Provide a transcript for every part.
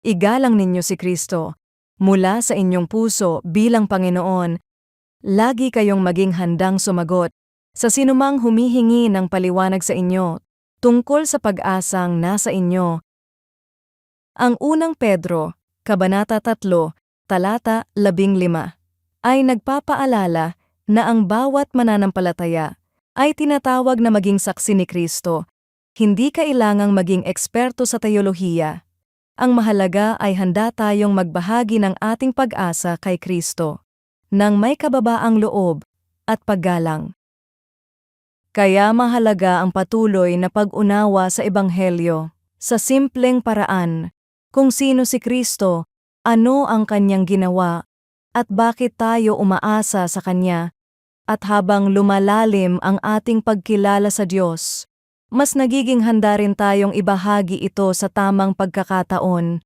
Igalang ninyo si Kristo. Mula sa inyong puso bilang Panginoon, lagi kayong maging handang sumagot sa sinumang humihingi ng paliwanag sa inyo tungkol sa pag-asang nasa inyo. Ang unang Pedro, Kabanata 3, Talata 15, ay nagpapaalala na ang bawat mananampalataya ay tinatawag na maging saksi ni Kristo. Hindi kailangang maging eksperto sa teolohiya. Ang mahalaga ay handa tayong magbahagi ng ating pag-asa kay Kristo, nang may kababaang loob at paggalang. Kaya mahalaga ang patuloy na pag-unawa sa Ebanghelyo, sa simpleng paraan, kung sino si Kristo, ano ang kanyang ginawa, at bakit tayo umaasa sa kanya. At habang lumalalim ang ating pagkilala sa Diyos, mas nagiging handa rin tayong ibahagi ito sa tamang pagkakataon.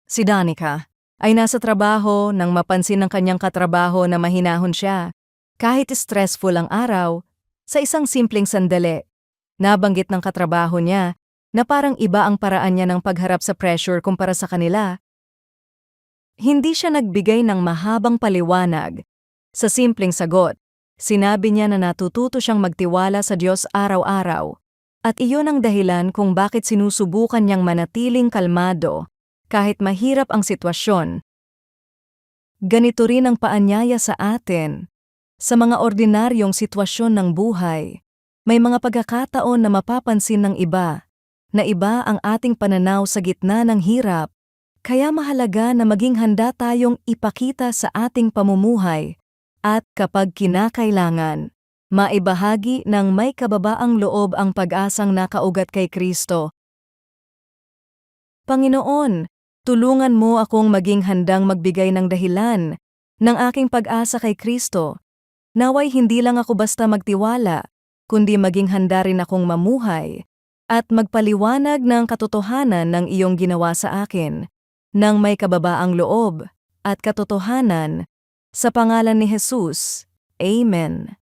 Si Danica ay nasa trabaho nang mapansin ng kanyang katrabaho na mahinahon siya. Kahit stressful ang araw, sa isang simpleng sandali, nabanggit ng katrabaho niya na parang iba ang paraan niya ng pagharap sa pressure kumpara sa kanila. Hindi siya nagbigay ng mahabang paliwanag. Sa simpleng sagot, sinabi niya na natututo siyang magtiwala sa Diyos araw-araw, at iyon ang dahilan kung bakit sinusubukan niyang manatiling kalmado kahit mahirap ang sitwasyon. Ganito rin ang paanyaya sa atin. Sa mga ordinaryong sitwasyon ng buhay, may mga pagkakataon na mapapansin ng iba, na iba ang ating pananaw sa gitna ng hirap, kaya mahalaga na maging handa tayong ipakita sa ating pamumuhay. At kapag kinakailangan, maibahagi ng may kababaang loob ang pag-asang nakaugat kay Kristo. Panginoon, tulungan mo akong maging handang magbigay ng dahilan ng aking pag-asa kay Kristo. Naway hindi lang ako basta magtiwala, kundi maging handa rin akong mamuhay at magpaliwanag ng katotohanan ng iyong ginawa sa akin, ng may kababaang loob at katotohanan. Sa pangalan ni Jesus, Amen.